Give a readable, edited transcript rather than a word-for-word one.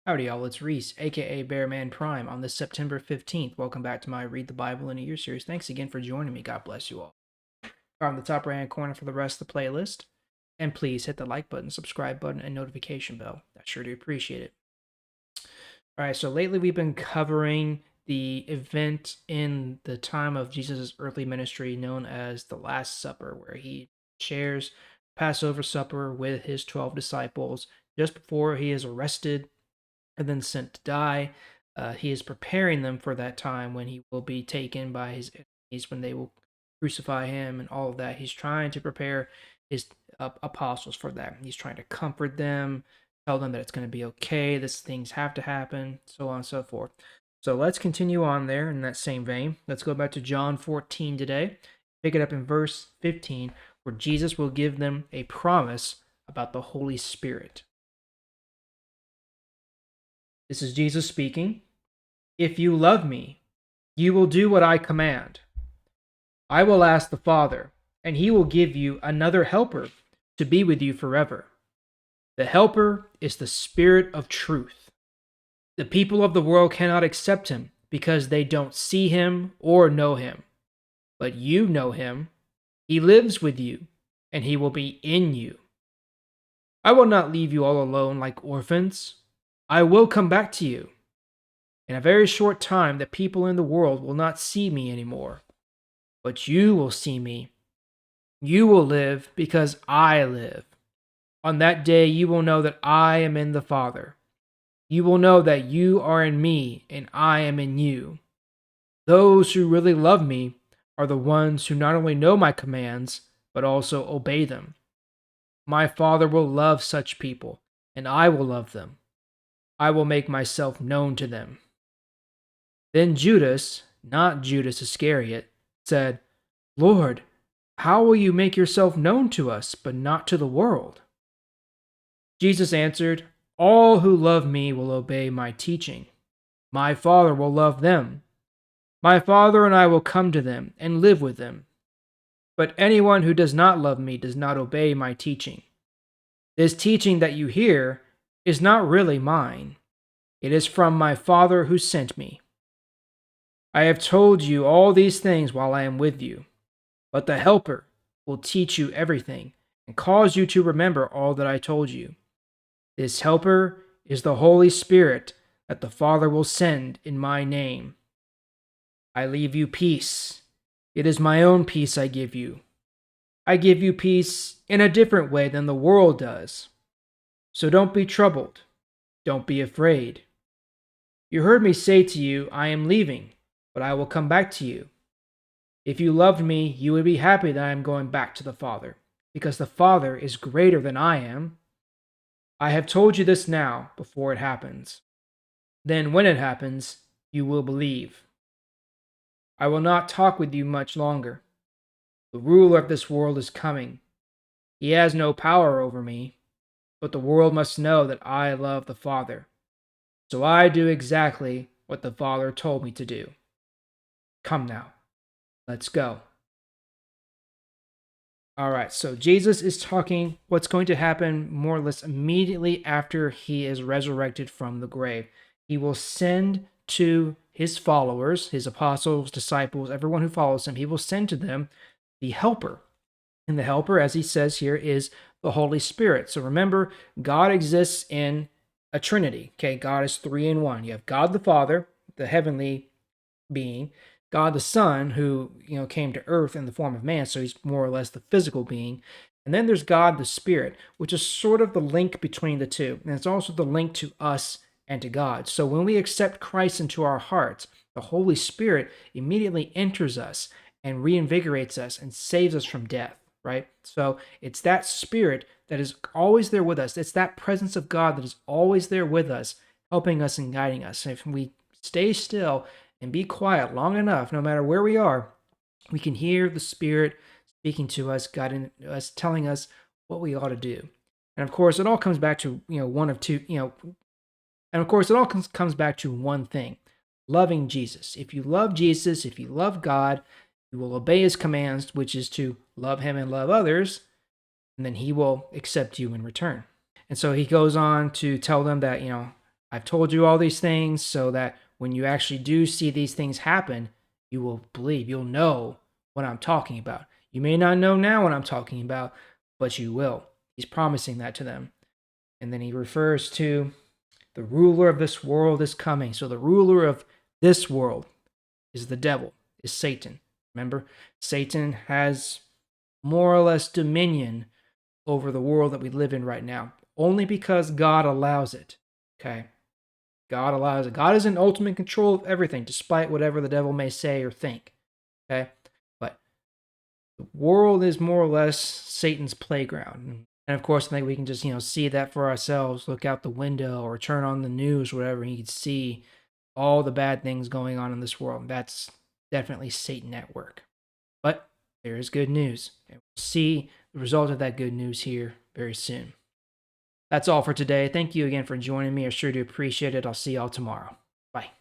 Howdy, y'all. It's Reese, aka Bearman Prime, on this September 15th. Welcome back to my Read the Bible in a Year series. Thanks again for joining me. God bless you all. On the top right hand corner for the rest of the playlist. And please hit the like button, subscribe button, and notification bell. I sure do appreciate it. All right, so lately we've been covering the event in the time of Jesus' earthly ministry known as the Last Supper, where he shares Passover supper with his 12 disciples just before he is arrested and then sent to die. He is preparing them for that time when he will be taken by his enemies, when they will crucify him and all of that. He's trying to prepare his apostles for that. He's trying to comfort them, tell them that it's going to be okay, these things have to happen, so on and so forth. So let's continue on there in that same vein. Let's go back to John 14 today. Pick it up in verse 15, where Jesus will give them a promise about the Holy Spirit. This is Jesus speaking. If you love me, you will do what I command. I will ask the Father, and he will give you another helper to be with you forever. The helper is the Spirit of truth. The people of the world cannot accept him because they don't see him or know him. But you know him. He lives with you, and he will be in you. I will not leave you all alone like orphans. I will come back to you. In a very short time, the people in the world will not see me anymore. But you will see me. You will live because I live. On that day, you will know that I am in the Father. You will know that you are in me and I am in you. Those who really love me are the ones who not only know my commands, but also obey them. My Father will love such people, and I will love them. I will make myself known to them. Then Judas, not Judas Iscariot, said, Lord, how will you make yourself known to us, but not to the world? Jesus answered, All who love me will obey my teaching. My Father will love them. My Father and I will come to them and live with them. But anyone who does not love me does not obey my teaching. This teaching that you hear is not really mine. It is from my Father who sent me. I have told you all these things while I am with you, but the Helper will teach you everything and cause you to remember all that I told you. This Helper is the Holy Spirit that the Father will send in my name. I leave you peace. It is my own peace I give you. I give you peace in a different way than the world does. So don't be troubled. Don't be afraid. You heard me say to you, I am leaving, but I will come back to you. If you loved me, you would be happy that I am going back to the Father, because the Father is greater than I am. I have told you this now, before it happens. Then when it happens, you will believe. I will not talk with you much longer. The ruler of this world is coming. He has no power over me, but the world must know that I love the Father. So I do exactly what the Father told me to do. Come now, let's go. All right, so Jesus is talking what's going to happen more or less immediately after he is resurrected from the grave. He will send to his followers, his apostles, disciples, everyone who follows him, he will send to them the Helper. And the Helper, as he says here, is the Holy Spirit. So remember, God exists in a Trinity. Okay, God is three in one. You have God the Father, the heavenly being, God the Son, who came to earth in the form of man, so he's more or less the physical being. And then there's God the Spirit, which is sort of the link between the two. And it's also the link to us and to God. So when we accept Christ into our hearts, the Holy Spirit immediately enters us and reinvigorates us and saves us from death, right? So it's that Spirit that is always there with us. It's that presence of God that is always there with us, helping us and guiding us. And if we stay still and be quiet long enough, no matter where we are, we can hear the Spirit speaking to us, guiding us, telling us what we ought to do. And of course, it all comes back to, one of two, and of course, it all comes back to one thing: loving Jesus. If you love Jesus, if you love God, you will obey his commands, which is to love him and love others, and then he will accept you in return. And so he goes on to tell them that, I've told you all these things so that when you actually do see these things happen, you will believe. You'll know what I'm talking about. You may not know now what I'm talking about, but you will. He's promising that to them. And then he refers to the ruler of this world is coming. So the ruler of this world is the devil, is Satan. Remember, Satan has more or less dominion over the world that we live in right now, only because God allows it. Okay? God allows it. God is in ultimate control of everything, despite whatever the devil may say or think. Okay? But the world is more or less Satan's playground. And of course, I think we can just, see that for ourselves. Look out the window or turn on the news, whatever, and you can see all the bad things going on in this world. That's definitely Satan at work. But there is good news. And we'll see the result of that good news here very soon. That's all for today. Thank you again for joining me. I sure do appreciate it. I'll see y'all tomorrow. Bye.